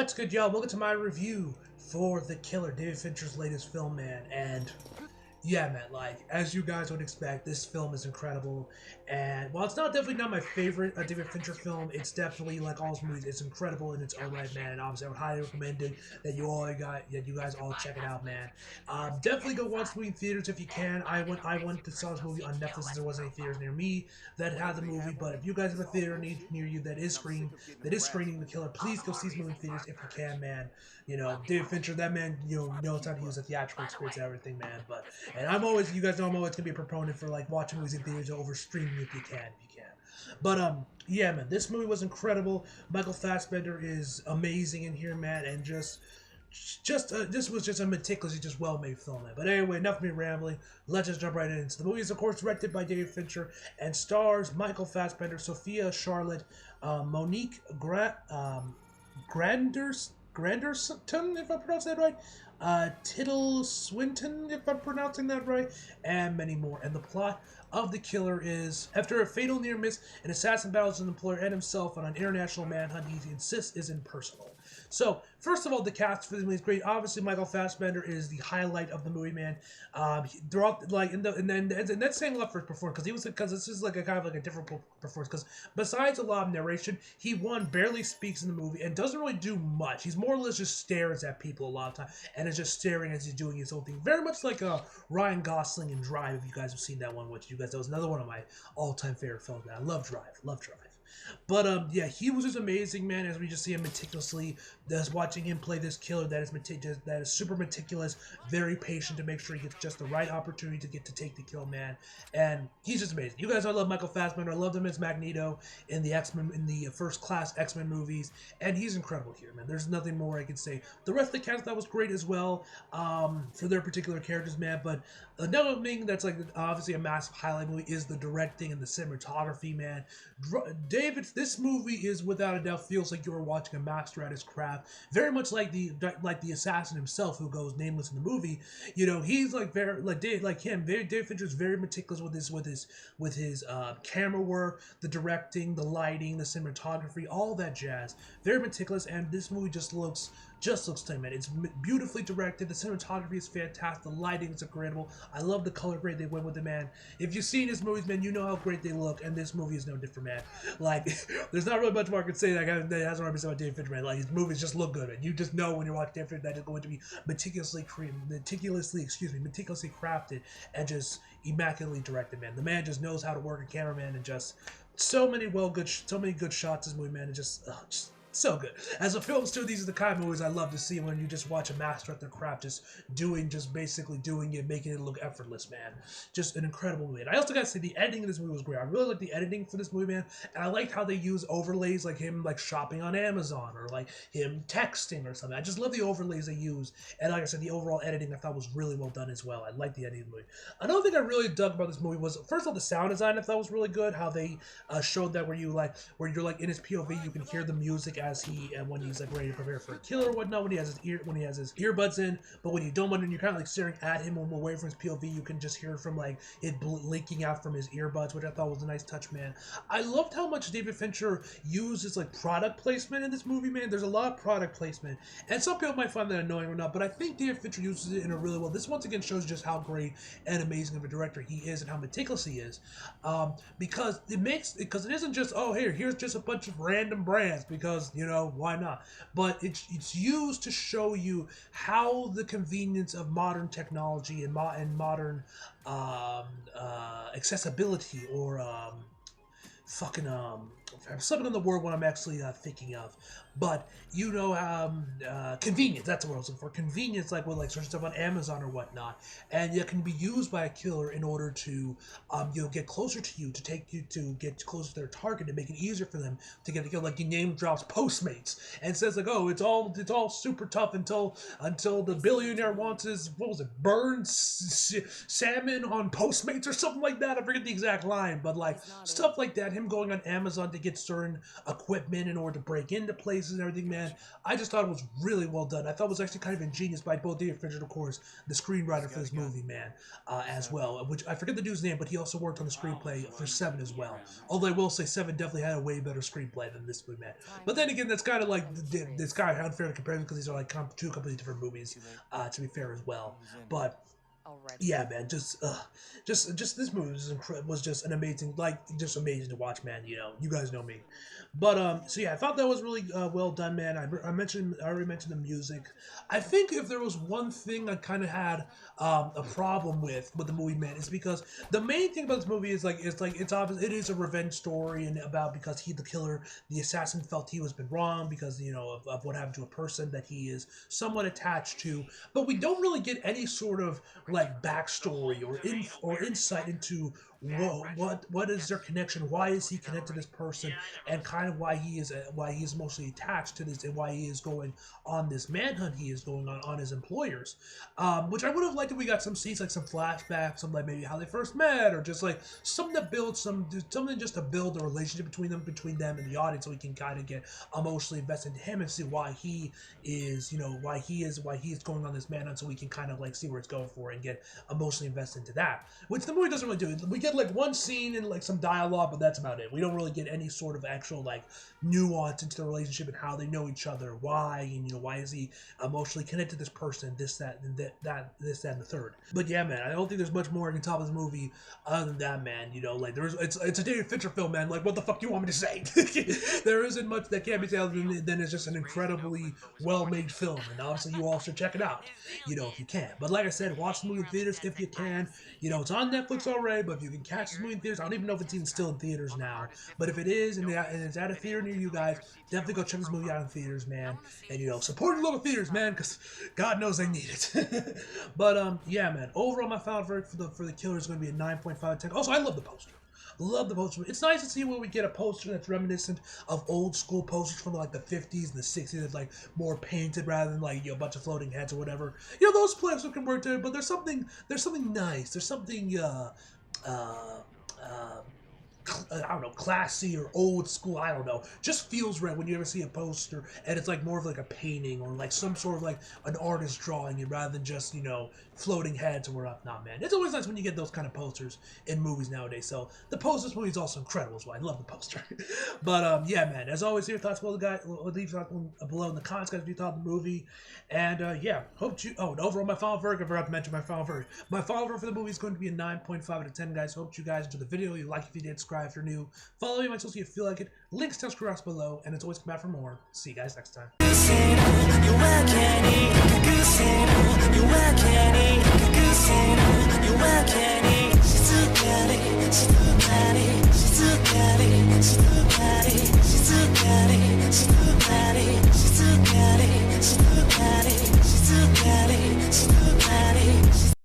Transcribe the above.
What's good, y'all? Welcome to my review for The Killer, David Fincher's latest film, man. And yeah, man, like, as you guys would expect, this film is incredible. And while it's definitely not my favorite David Fincher film, it's definitely, like all his movies, it's incredible in its own right, man. And obviously, I would highly recommend it that you guys all check it out, man. Definitely go watch the movie in theaters if you can. I went to saw this movie on Netflix since there wasn't any theaters near me that had the movie. But if you guys have a theater near you that is screening The Killer, please go see this movie in theaters if you can, man. You know, David Fincher, that man, knows how to use a theatrical experience and everything, man. But and you guys know I'm always gonna be a proponent for like watching movies in theaters over streaming if you can. But yeah, man, this movie was incredible. Michael Fassbender is amazing in here, man, and this was just a meticulously just well-made film, man. But anyway, enough of me rambling. Let's just jump right in. So the movie is, of course, directed by David Fincher and stars Michael Fassbender, Sophia Charlotte, Monique Granderson, if I pronounce that right, Tittle Swinton, if I'm pronouncing that right, and many more. And the plot of The Killer is, after a fatal near miss, an assassin battles his employer and himself on an international manhunt he insists is impersonal. So, first of all, the cast for the movie is great. Obviously, Michael Fassbender is the highlight of the movie, man. Throughout, like, and that's saying a lot for his performance, because this is like a kind of like a different performance. Because besides a lot of narration, he barely speaks in the movie and doesn't really do much. He's more or less just stares at people a lot of time and is just staring as he's doing his own thing. Very much like Ryan Gosling in Drive. If you guys have seen that one, that was another one of my all-time favorite films. Man, I love Drive. But yeah, he was just amazing, man. As we just see him meticulously, just watching him play this killer that is super meticulous, very patient to make sure he gets just the right opportunity to take the kill, man. And he's just amazing. You guys, I love Michael Fassbender. I loved him as Magneto in the First Class X-Men movies, and he's incredible here, man. There's nothing more I can say. The rest of the cast that was great as well, for their particular characters, man. But another thing that's like obviously a massive highlight movie is the directing and the cinematography, man. This movie is without a doubt feels like you were watching a master at his craft, very much like the assassin himself, who goes nameless in the movie. He's like David Fincher is very meticulous with his camera work, the directing, the lighting, the cinematography, all that jazz. Very meticulous, and this movie just looks stunning, man. It's beautifully directed. The cinematography is fantastic. The lighting is incredible. I love the color grade they went with it, man. If you've seen his movies, man, you know how great they look, and this movie is no different, man. Like, there's not really much more I can say that hasn't already been said about David Fincher, man. Like, his movies just look good, man. You just know when you're watching David Fincher that it's going to be meticulously crafted and just immaculately directed, man. The man just knows how to work a cameraman, and just so many good shots in this movie, man. And just so good. As a film studio, these are the kind of movies I love to see, when you just watch a master at their craft, basically doing it, making it look effortless, man. Just an incredible movie. And I also gotta say, the editing of this movie was great. I really like the editing for this movie, man. And I liked how they use overlays, like him like shopping on Amazon, or like him texting or something. I just love the overlays they use. And like I said, the overall editing I thought was really well done as well. I like the editing of the movie. Another thing I really dug about this movie was, first of all, the sound design I thought was really good. How they showed that where you're like in his POV, you can hear the music when he's like ready to prepare for a kill or whatnot, when he has his earbuds in. But when you don't want, and you're kind of like staring at him when away from his POV, you can just hear it from like it leaking out from his earbuds, which I thought was a nice touch, man. I loved how much David Fincher uses like product placement in this movie, man. There's a lot of product placement, and some people might find that annoying or not, but I think David Fincher uses it in a really well. This once again shows just how great and amazing of a director he is, and how meticulous he is, because it isn't just, oh, here's just a bunch of random brands, because why not? But it's used to show you how the convenience of modern technology and modern accessibility, or something on the word what I'm actually thinking of. But convenience, that's what I was looking for. Convenience, like with searching stuff on Amazon or whatnot, and it can be used by a killer in order to get closer to you, to get closer to their target, to make it easier for them to get the kill. Like, he name drops Postmates and says like, oh, it's all super tough until the billionaire wants his, what was it, burned salmon on Postmates or something like that. I forget the exact line, but like stuff like that. Him going on Amazon to to get certain equipment in order to break into places and everything, man. I just thought it was really well done. I thought it was actually kind of ingenious by both David Fincher and, of course, the screenwriter for this movie, man, as well. Which I forget the dude's name, but he also worked on the screenplay for Seven as well. Although I will say Seven definitely had a way better screenplay than this movie, man. But then again, that's kind of like this kind of unfair to compare because these are like two completely different movies. To be fair as well, but. Yeah, man, just this movie was just an amazing, just amazing to watch, man. You know, you guys know me, but so yeah, I thought that was really well done, man. I already mentioned the music. I think if there was one thing I kind of had a problem with the movie, man, is because the main thing about this movie is it's obvious it is a revenge story and about because the killer, the assassin felt he was been wrong because of what happened to a person that he is somewhat attached to, but we don't really get any sort of like backstory or insight into what is their connection, why is he connected to this person, and kind of why he is mostly attached to this and why he is going on this manhunt he is going on his employers, which I would have liked if we got some scenes, like some flashbacks, some like maybe how they first met, or just like something to build something just to build a relationship between them and the audience, so we can kind of get emotionally invested in him and see why he is why he is going on this manhunt, so we can kind of like see where it's going for and get emotionally invested into that, which the movie doesn't really do. We get like one scene and like some dialogue, but that's about it. We don't really get any sort of actual like nuance into the relationship and how they know each other, why, and why is he emotionally connected to this person, this, that, and this, that, and the third. But yeah, man, I don't think there's much more I can top of this movie other than that, man. Like it's a David Fincher film, man. Like, what the fuck do you want me to say? There isn't much that can be said than it's just an incredibly well-made film, and obviously you all should check it out, if you can. But like I said, watch the movie in theaters if you can. It's on Netflix already, but if you can catch this movie in theaters, I don't even know if it's even still in theaters now, but if it is and it's at a theater near you guys, definitely go check this movie out in theaters, man. And support your local theaters, man, because God knows they need it. But yeah, man, overall my final verdict for the killer is going to be a 9.5 out of 10. Also, I love the poster. Love the poster. It's nice to see where we get a poster that's reminiscent of old school posters from like the 50s and the 60s, that's like more painted rather than like a bunch of floating heads or whatever. Those plans can work too, but there's something nice. There's something I don't know, classy or old school, I don't know. Just feels right when you ever see a poster and it's like more of like a painting or like some sort of like an artist drawing it rather than just, floating heads or whatnot, man. It's always nice when you get those kind of posters in movies nowadays. So the poster this movie is also incredible, so I love the poster. But yeah, man, as always, your thoughts below leave thoughts below in the comments, guys, if you thought of the movie. And yeah, and overall my final verdict, I forgot to mention my final verdict. My final verdict for the movie is going to be a 9.5 out of 10, guys. Hope you guys enjoyed the video. You like if you did, subscribe if you're new. Follow me on my socials if you feel like it. Links to the box below, and it's always come back for more. See you guys next time.